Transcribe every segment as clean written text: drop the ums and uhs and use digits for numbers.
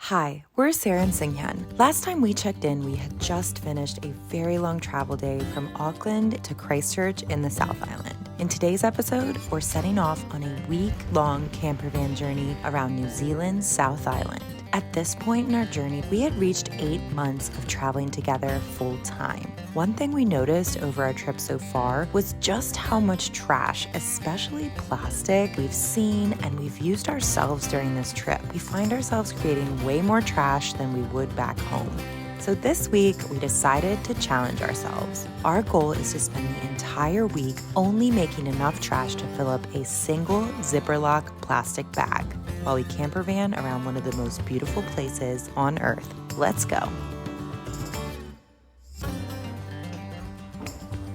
Hi, we're Sarah and Seunghyun. Last time we checked in, we had just finished a very long travel day from Auckland to Christchurch in the South Island. In today's episode, we're setting off on a week-long campervan journey around New Zealand's South Island. At this point in our journey, we had reached 8 months of traveling together full time. One thing we noticed over our trip so far was just how much trash, especially plastic, we've seen and we've used ourselves during this trip. We find ourselves creating way more trash than we would back home. So this week, we decided to challenge ourselves. Our goal is to spend the entire week only making enough trash to fill up a single ziplock plastic bag while we campervan around one of the most beautiful places on earth. Let's go.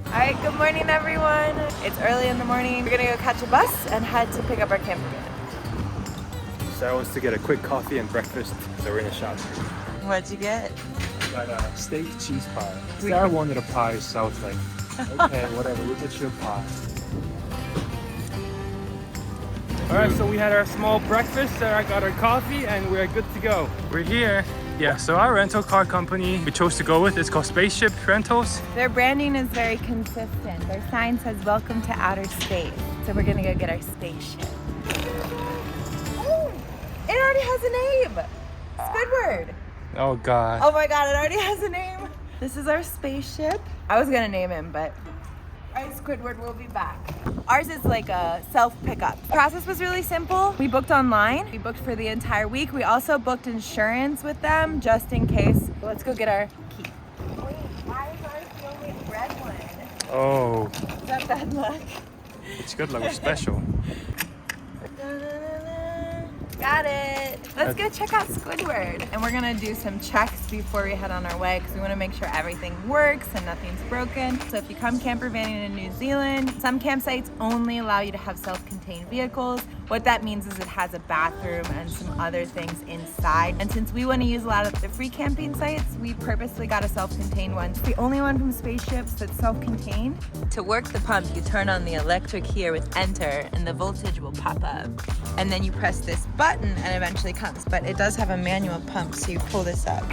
All right, good morning, everyone. It's early in the morning. We're gonna go catch a bus and head to pick up our campervan. Sarah wants to get a quick coffee and breakfast, so we're in a shop. What'd you get? Got a steak cheese pie. Sarah wanted a pie, so I was like, okay, whatever, we'll get you a pie. Alright, so we had our small breakfast, Sarah got our coffee, and we're good to go. We're here. Yeah, so our rental car company we chose to go with is called Spaceship Rentals. Their branding is very consistent. Their sign says, "Welcome to outer space." So we're gonna go get our spaceship. Oh, it already has a name. Squidward. Oh God. Oh my God, it already has a name. This is our spaceship. I was gonna name him, but all right, Squidward will be back. Ours is like a self-pickup. The process was really simple. We booked online. We booked for the entire week. We also booked insurance with them just in case. Let's go get our key. Wait, why is ours the only red one? Oh. Is that bad luck? It's good luck, we're special. Got it. Let's go check out Squidward. And we're gonna do some checks before we head on our way because we wanna make sure everything works and nothing's broken. So if you come campervanning in New Zealand, some campsites only allow you to have self-contained vehicles. What that means is it has a bathroom and some other things inside. And since we wanna use a lot of the free camping sites, we purposely got a self-contained one. It's the only one from Spaceships that's self-contained. To work the pump, you turn on the electric here with enter and the voltage will pop up. And then you press this button and eventually comes, but it does have a manual pump, so you pull this up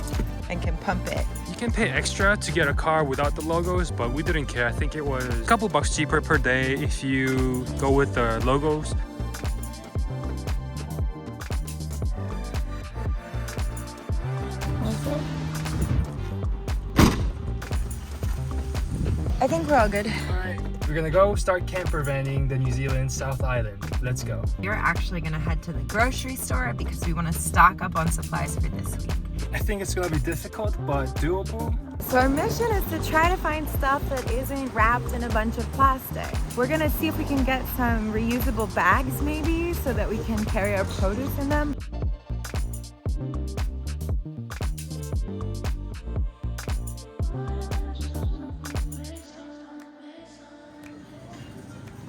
and can pump it. You can pay extra to get a car without the logos, but we didn't care. I think it was a couple bucks cheaper per day if you go with the logos. I think we're all good. Alright, we're gonna go start campervanning the New Zealand South Island. Let's go. We're actually gonna head to the grocery store because we wanna stock up on supplies for this week. I think it's gonna be difficult, but doable. So our mission is to try to find stuff that isn't wrapped in a bunch of plastic. We're gonna see if we can get some reusable bags maybe so that we can carry our produce in them.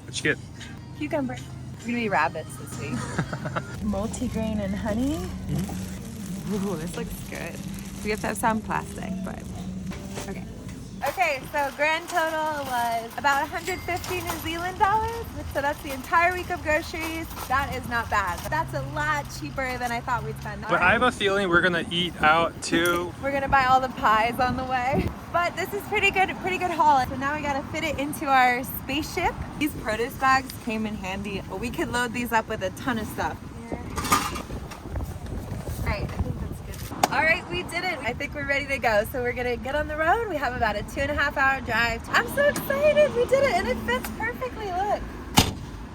What you get? Cucumber. We're gonna be rabbits this week. Multigrain and honey. Ooh, this looks good. We have to have some plastic, but okay. Okay, so grand total was about 150 New Zealand dollars. So that's the entire week of groceries. That is not bad. That's a lot cheaper than I thought we'd spend. But I have a feeling we're gonna eat out too. We're gonna buy all the pies on the way. But this is pretty good haul. So now we gotta fit it into our spaceship. These produce bags came in handy. But we could load these up with a ton of stuff. Alright, I think that's good. Alright, we did it. I think we're ready to go. So we're gonna get on the road. We have about a 2.5 hour drive. I'm so excited. We did it and it fits perfectly. Look.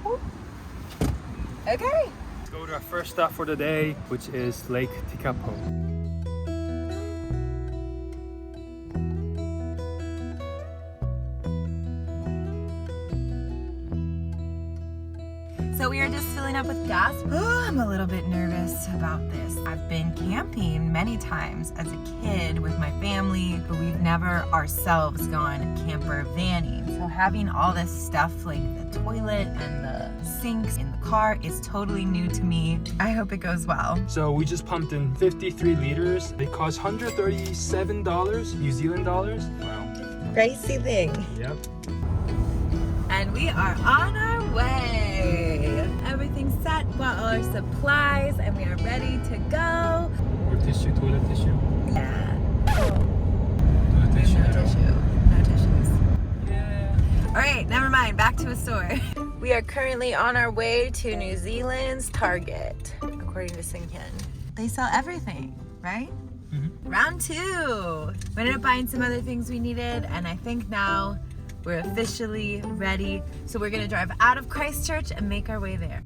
Whoop. Okay. Let's go to our first stop for the day, which is Lake Tekapo. So we are just filling up with gas. Oh, I'm a little bit nervous about this. I've been camping many times as a kid with my family, but we've never ourselves gone camper vanning. So having all this stuff like the toilet and the sinks in the car is totally new to me. I hope it goes well. So we just pumped in 53 liters. It cost $137 New Zealand dollars. Wow. Crazy thing. Yep. And we are on our way. Everything's set, bought all our supplies, and we are ready to go. We're fine, back to a store. We are currently on our way to New Zealand's Target, according to Seunghyun. They sell everything, right? Mm-hmm. Round 2. We ended up buying some other things we needed, and I think now we're officially ready. So we're gonna drive out of Christchurch and make our way there.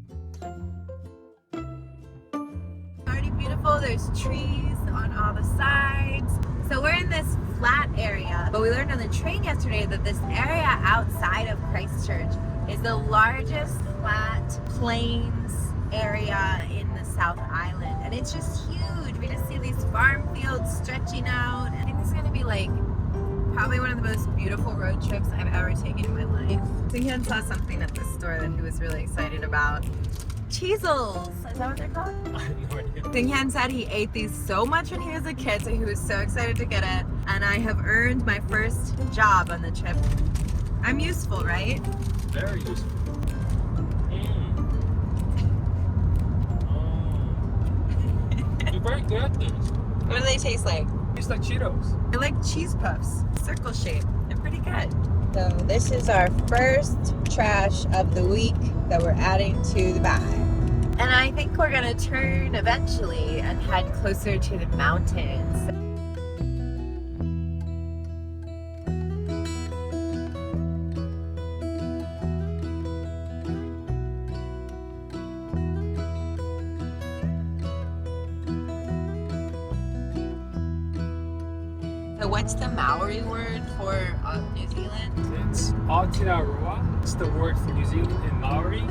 Already beautiful, there's trees on all the sides. So we're in this flat area, but we learned on the train yesterday that this area outside of Christchurch is the largest flat plains area in the South Island. And it's just huge. We just see these farm fields stretching out. I think this is gonna be like probably one of the most beautiful road trips I've ever taken in my life. Seunghyun saw something at the store that he was really excited about. Cheezels! Is that what they're called? I have no idea. Seunghyun said he ate these so much when he was a kid, so he was so excited to get it. And I have earned my first job on the trip. I'm useful, right? Very useful. You're very good at this. What do they taste like? Tastes like Cheetos. They're like cheese puffs, circle shape. They're pretty good. So this is our first trash of the week that we're adding to the bag. And I think we're gonna turn eventually and head closer to the mountains. So what's the Maori word for New Zealand? It's Aotearoa. It's the word for New Zealand in Maori.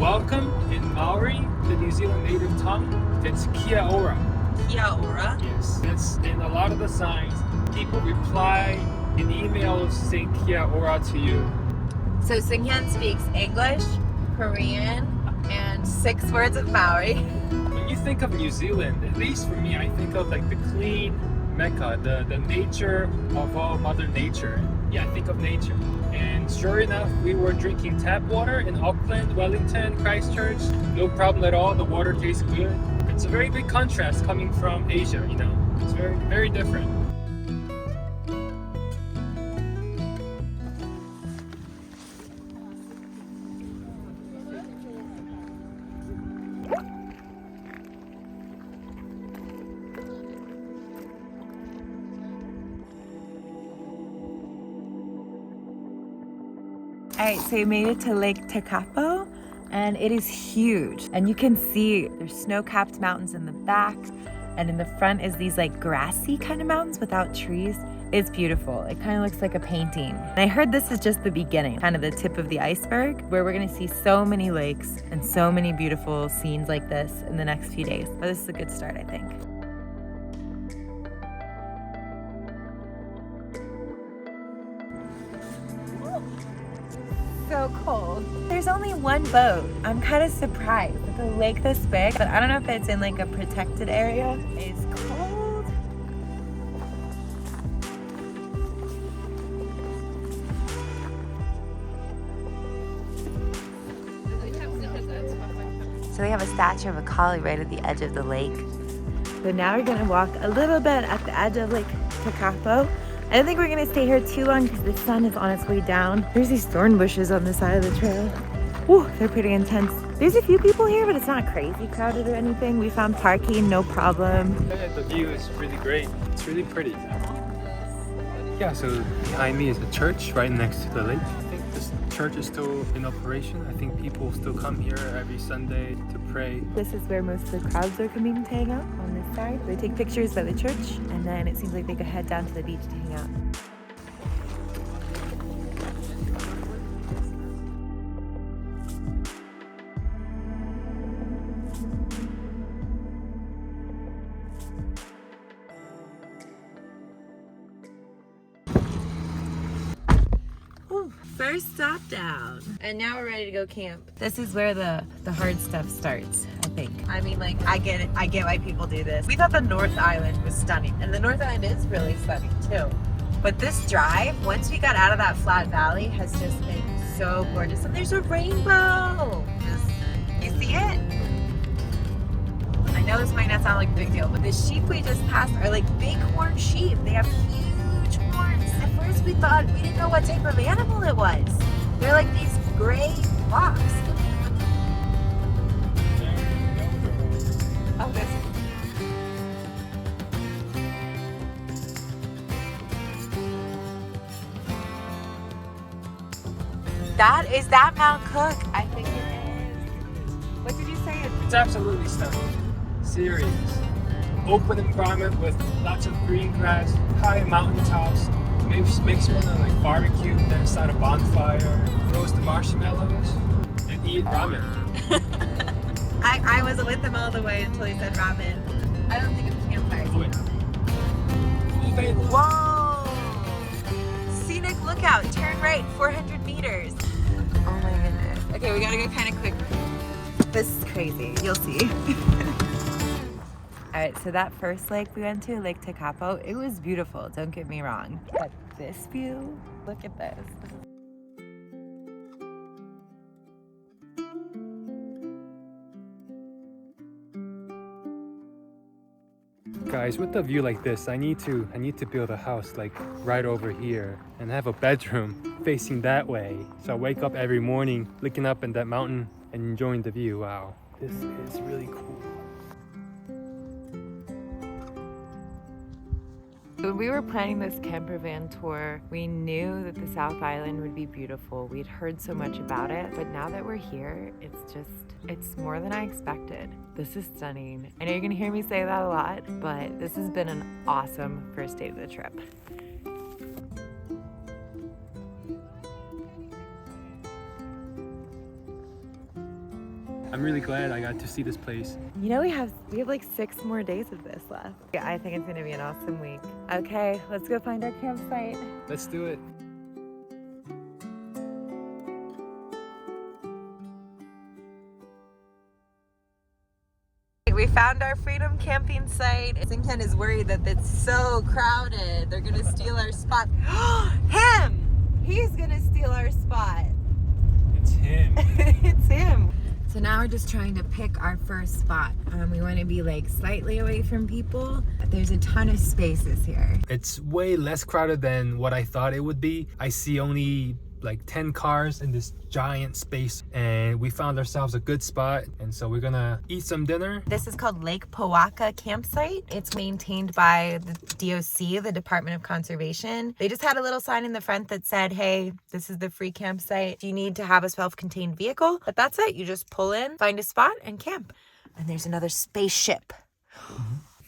Welcome in Maori, the New Zealand native tongue. It's kia ora. Kia ora? Yes. It's in a lot of the signs. People reply in emails saying kia ora to you. So Seunghyun speaks English, Korean, and 6 words of Maori. When you think of New Zealand, at least for me, I think of like the clean Mecca, the nature of all Mother Nature. Yeah, I think of nature. And sure enough, we were drinking tap water in Auckland, Wellington, Christchurch. No problem at all. The water tastes good. It's a very big contrast coming from Asia, you know. It's very, very different. Alright, so we made it to Lake Tekapo, and it is huge. And you can see there's snow-capped mountains in the back, and in the front is these like grassy kind of mountains without trees. It's beautiful. It kind of looks like a painting. And I heard this is just the beginning, kind of the tip of the iceberg, where we're gonna see so many lakes and so many beautiful scenes like this in the next few days. But this is a good start, I think. So cold. There's only one boat. I'm kind of surprised with a lake this big, but I don't know if it's in like a protected area. It's cold. So we have a statue of a collie right at the edge of the lake. So now we're gonna walk a little bit at the edge of Lake Tekapo. I don't think we're gonna stay here too long because the sun is on its way down. There's these thorn bushes on the side of the trail. Whew, they're pretty intense. There's a few people here, but it's not crazy crowded or anything. We found parking, no problem. The view is really great. It's really pretty. Yeah, so behind me is a church right next to the lake. I think this church is still in operation. I think people still come here every Sunday to pray. This is where most of the crowds are coming to hang out, on this side. They take pictures by the church, and then it seems like they could head down to the beach to hang out. First stop down. And now we're ready to go camp. This is where the hard stuff starts, I think. I mean, like, I get it. I get why people do this. We thought the North Island was stunning, and the North Island is really stunning too. But this drive, once we got out of that flat valley, has just been so gorgeous. And there's a rainbow. You see it? I know this might not sound like a big deal, but the sheep we just passed are like bighorn sheep. They have huge horns. At first we thought, we didn't know what type of animal it was. They're like these gray box. Oh, this. Is that Mount Cook? I think it is. What did you say? It's absolutely stunning. Serious. Open environment with lots of green grass, high mountaintops. Makes you want to like barbecue, then start a bonfire, roast the marshmallows, and eat ramen. I was with him all the way until he said ramen. I don't think it's campfire. Whoa! Scenic lookout. Turn right, 400 meters. Oh my goodness. Okay, we gotta go kind of quick. This is crazy. You'll see. All right, so that first lake we went to, Lake Tekapo, it was beautiful, don't get me wrong. But this view, look at this. Guys, with a view like this, I need to build a house like right over here and have a bedroom facing that way. So I wake up every morning looking up at that mountain and enjoying the view. Wow, this is really cool. When we were planning this campervan tour, we knew that the South Island would be beautiful. We'd heard so much about it, but now that we're here, it's more than I expected. This is stunning. I know you're gonna hear me say that a lot, but this has been an awesome first day of the trip. I'm really glad I got to see this place. You know, we have like 6 more days of this left. Yeah, I think it's gonna be an awesome week. Okay, let's go find our campsite. Let's do it. We found our freedom camping site. Seunghyun is worried that it's so crowded. They're gonna steal our spot. Him! He's gonna steal our spot. It's him. It's him. So now we're just trying to pick our first spot. We want to be like slightly away from people. There's a ton of spaces here. It's way less crowded than what I thought it would be. I see only like 10 cars in this giant space, and we found ourselves a good spot, and so we're gonna eat some dinner. This is called Lake Poaka campsite. It's maintained by the DOC, the Department of Conservation. They just had a little sign in the front that said, hey, this is the free campsite. You need to have a self-contained vehicle, but that's it. You just pull in, find a spot, and camp. And there's another spaceship.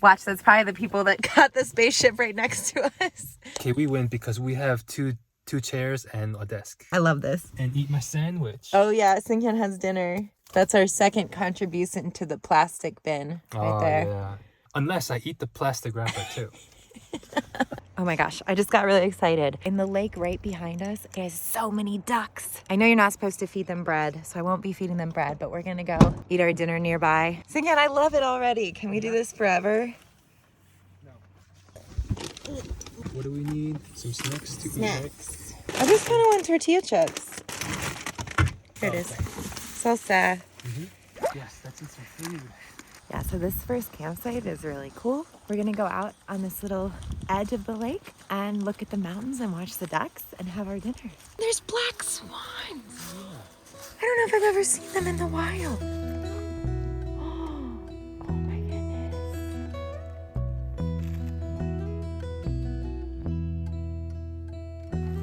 Watch, that's probably the people that got the spaceship right next to us. Okay, we win because we have two chairs and a desk. I love this. And eat my sandwich. Oh yeah, Seunghyun has dinner. That's our second contribution to the plastic bin right there. Yeah. Unless I eat the plastic wrapper too. Oh my gosh, I just got really excited. In the lake right behind us is so many ducks. I know you're not supposed to feed them bread, so I won't be feeding them bread, but we're gonna go eat our dinner nearby. Seunghyun, I love it already. Can we do this forever? No. What do we need? Some snacks to eat, right? I just kind of want tortilla chips. Here it is. Salsa. Yes, let's eat some food. Yeah, so this first campsite is really cool. We're gonna go out on this little edge of the lake and look at the mountains and watch the ducks and have our dinner. There's black swans. I don't know if I've ever seen them in the wild. Oh my goodness.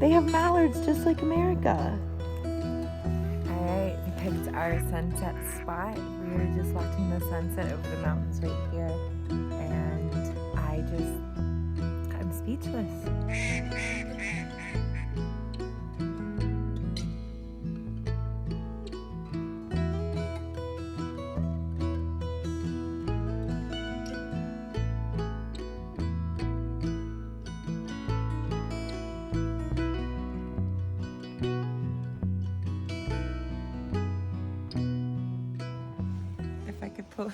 They have mallards just like America. All right, we picked our sunset spot. We were just watching the sunset over the mountains right here, and I'm speechless. If I could pull.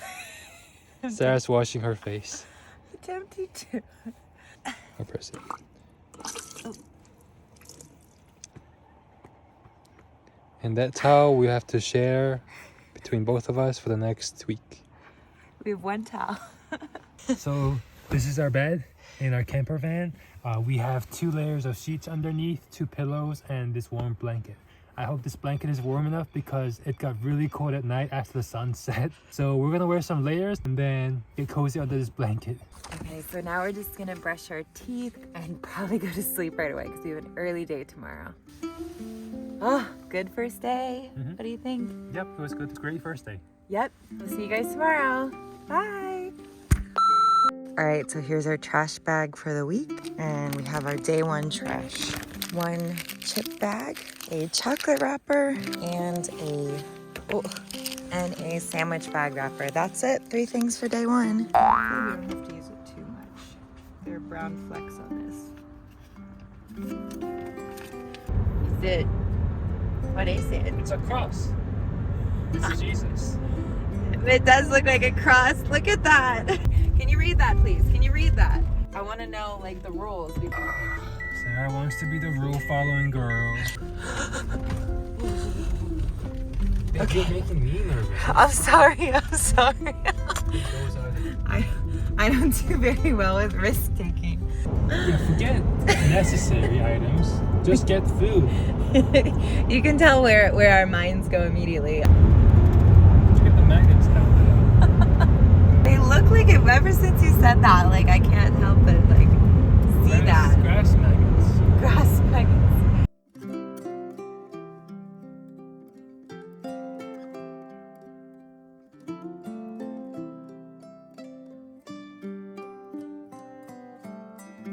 Sarah's washing her face. I'm tempted to. I'll press it. Oh. And that's how we have to share between both of us for the next week. We have one towel. So this is our bed in our camper van. We have 2 layers of sheets underneath, 2 pillows, and this warm blanket. I hope this blanket is warm enough because it got really cold at night after the sun set. So we're gonna wear some layers and then get cozy under this blanket. Okay, so now we're just gonna brush our teeth and probably go to sleep right away because we have an early day tomorrow. Oh, good first day. What do you think? Yep, it was good. It's a great first day. Yep, we'll see you guys tomorrow. Bye. All right, so here's our trash bag for the week, and we have our day one trash. One chip bag, a chocolate wrapper, and a sandwich bag wrapper. That's it, 3 things for day one. Hopefully we don't have to use it too much. There are brown flecks on this. Is it, what is it? It's a cross. This is Jesus. It does look like a cross. Look at that. Can you read that, please? Can you read that? I want to know, like, the rules. Sarah wants to be the rule-following girl. Okay. You're making me nervous. I'm sorry. I don't do very well with risk-taking. Yeah, forget necessary items. Just get food. You can tell where our minds go immediately. Get the magnets down They look like it ever since you said that. Like, I can't help but, like, see there. that. Grass magnets. Grass magnets.